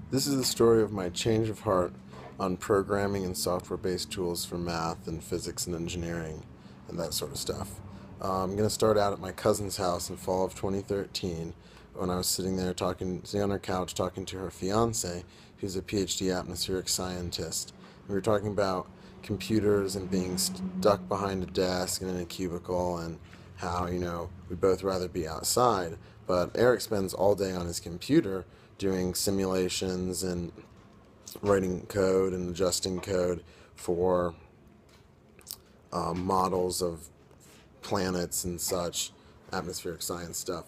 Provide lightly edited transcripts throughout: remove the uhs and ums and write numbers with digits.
This is the story of my change of heart on programming and software-based tools for math and physics and engineering and that sort of stuff. I'm going to start out at my cousin's house in fall of 2013 when I was sitting on her couch talking to her fiance, who's a PhD atmospheric scientist. We were talking about computers and being stuck behind a desk and in a cubicle and how, we'd both rather be outside. But Eric spends all day on his computer doing simulations and writing code and adjusting code for models of planets and such, atmospheric science stuff.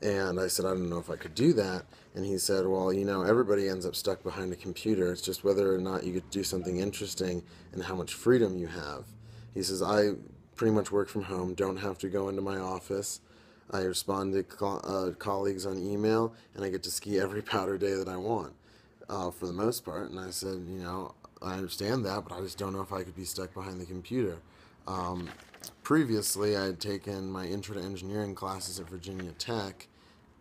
And I said, I don't know if I could do that. And he said, well, everybody ends up stuck behind a computer. It's just whether or not you could do something interesting and how much freedom you have. He says, I pretty much work from home, don't have to go into my office. I respond to colleagues on email, and I get to ski every powder day that I want, for the most part. And I said, I understand that, but I just don't know if I could be stuck behind the computer. Previously, I had taken my Intro to Engineering classes at Virginia Tech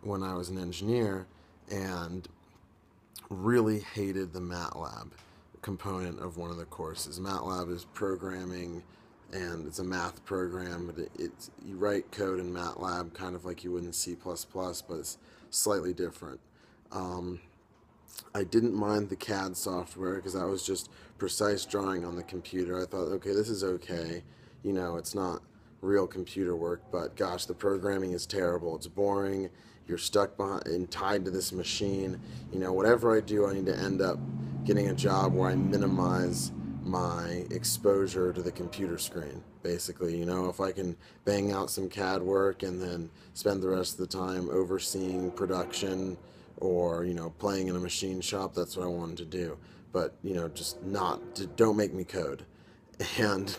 when I was an engineer, and really hated the MATLAB component of one of the courses. MATLAB is programming, and it's a math program, but you write code in MATLAB kind of like you would in C++, but it's slightly different. I didn't mind the CAD software because that was just precise drawing on the computer. I thought, okay, this is okay. It's not real computer work, but gosh, the programming is terrible. It's boring. You're stuck behind and tied to this machine. Whatever I do, I need to end up getting a job where I minimize my exposure to the computer screen, basically. If I can bang out some CAD work and then spend the rest of the time overseeing production or, playing in a machine shop, that's what I wanted to do. But, don't make me code. And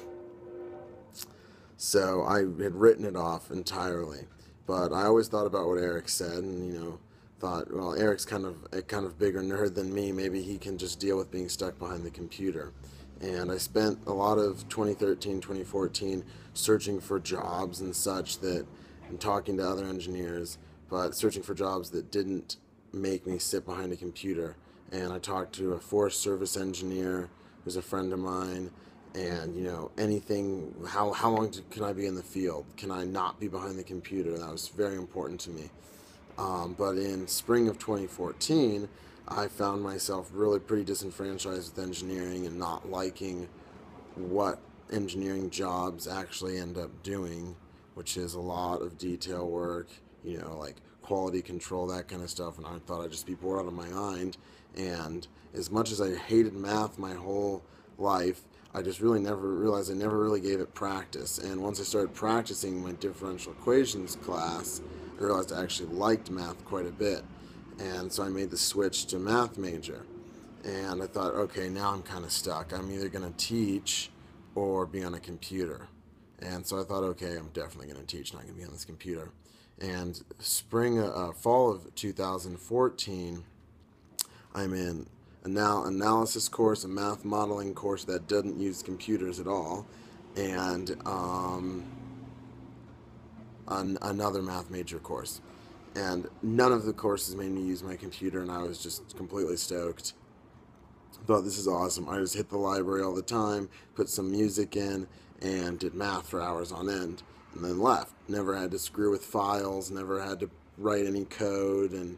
so I had written it off entirely. But I always thought about what Eric said and, thought, well, Eric's kind of a bigger nerd than me. Maybe he can just deal with being stuck behind the computer. And I spent a lot of 2013, 2014 searching for jobs and such and talking to other engineers, but searching for jobs that didn't make me sit behind a computer. And I talked to a Forest Service engineer who's a friend of mine, and anything, how long can I be in the field? Can I not be behind the computer? That was very important to me. But in spring of 2014, I found myself really pretty disenfranchised with engineering and not liking what engineering jobs actually end up doing, which is a lot of detail work, like quality control, that kind of stuff. And I thought I'd just be bored out of my mind. And as much as I hated math my whole life, I just really never realized I never really gave it practice. And once I started practicing my differential equations class, I realized I actually liked math quite a bit. And so I made the switch to math major. And I thought, okay, now I'm kind of stuck. I'm either going to teach or be on a computer. And so I thought, okay, I'm definitely going to teach, not going to be on this computer. And fall of 2014, I'm in an analysis course, a math modeling course that doesn't use computers at all, and another math major course. And none of the courses made me use my computer, and I was just completely stoked. Thought, this is awesome. I just hit the library all the time, put some music in, and did math for hours on end, and then left. Never had to screw with files, never had to write any code, and,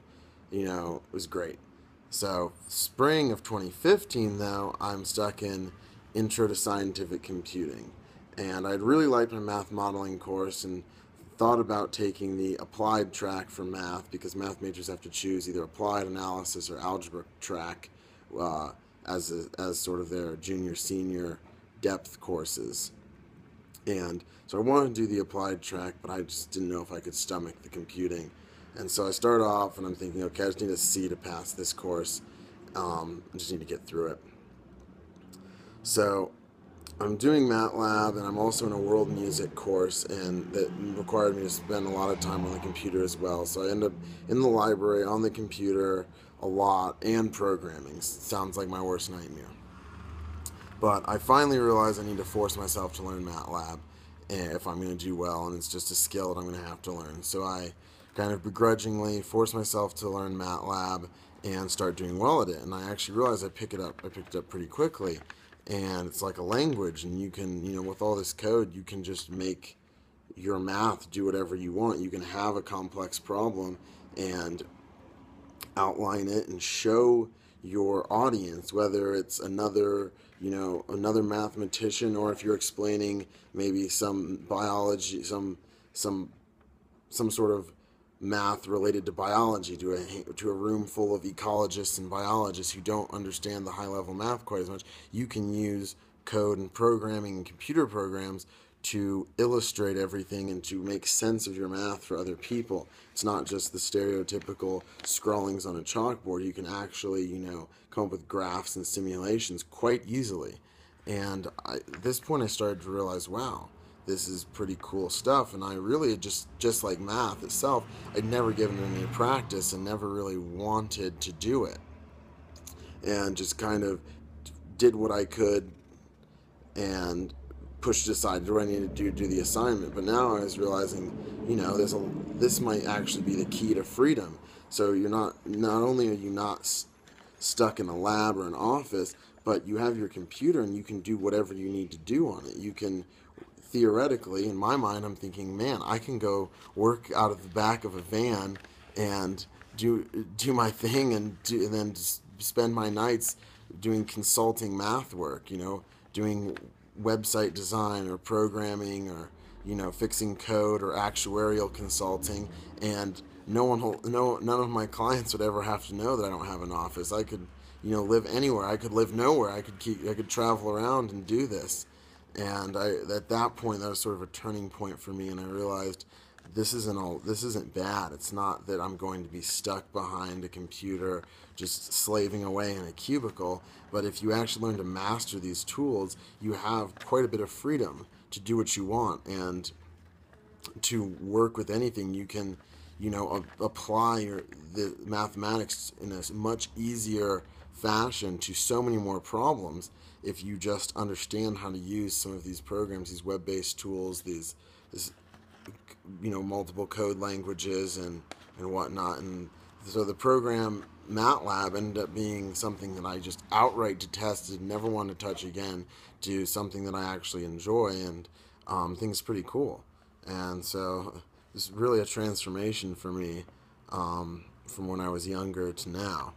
it was great. So, spring of 2015, though, I'm stuck in Intro to Scientific Computing. And I'd really liked my math modeling course and thought about taking the applied track for math, because math majors have to choose either applied analysis or algebra track as sort of their junior senior depth courses. And so I wanted to do the applied track, but I just didn't know if I could stomach the computing. And so I start off and I'm thinking, okay, I just need a C to pass this course. I just need to get through it. So I'm doing MATLAB, and I'm also in a world music course, and that required me to spend a lot of time on the computer as well. So I end up in the library on the computer a lot, and programming. Sounds like my worst nightmare. But I finally realized I need to force myself to learn MATLAB if I'm going to do well, and it's just a skill that I'm going to have to learn. So I kind of begrudgingly forced myself to learn MATLAB, and start doing well at it. And I actually realized I picked it up pretty quickly, and it's like a language. And you can, with all this code, you can just make your math do whatever you want. You can have a complex problem and outline it and show your audience, whether it's another mathematician, or if you're explaining maybe some biology, some sort of math related to biology to a room full of ecologists and biologists who don't understand the high level math quite as much. You can use code and programming and computer programs to illustrate everything and to make sense of your math for other people. It's not just the stereotypical scrawlings on a chalkboard. You can actually, come up with graphs and simulations quite easily. And at this point I started to realize, wow, this is pretty cool stuff. And I really just like math itself, I'd never given it any practice and never really wanted to do it. And just kind of did what I could and pushed aside, do I need to do the assignment? But now I was realizing, this might actually be the key to freedom. So not only are you not stuck in a lab or an office, but you have your computer and you can do whatever you need to do on it. You can theoretically, in my mind, I'm thinking, man, I can go work out of the back of a van and do my thing and then spend my nights doing consulting math work, doing website design or programming or fixing code or actuarial consulting, and none of my clients would ever have to know that I don't have an office. I could live anywhere. I could live nowhere. I could travel around and do this. And at that point, that was sort of a turning point for me, and I realized this isn't bad. It's not that I'm going to be stuck behind a computer just slaving away in a cubicle, but if you actually learn to master these tools, you have quite a bit of freedom to do what you want and to work with anything. You can, apply the mathematics in a much easier fashion to so many more problems if you just understand how to use some of these programs, these web-based tools, this multiple code languages and whatnot. And so the program MATLAB ended up being something that I just outright detested, never wanted to touch again, to something that I actually enjoy and think is pretty cool. And so it's really a transformation for me from when I was younger to now.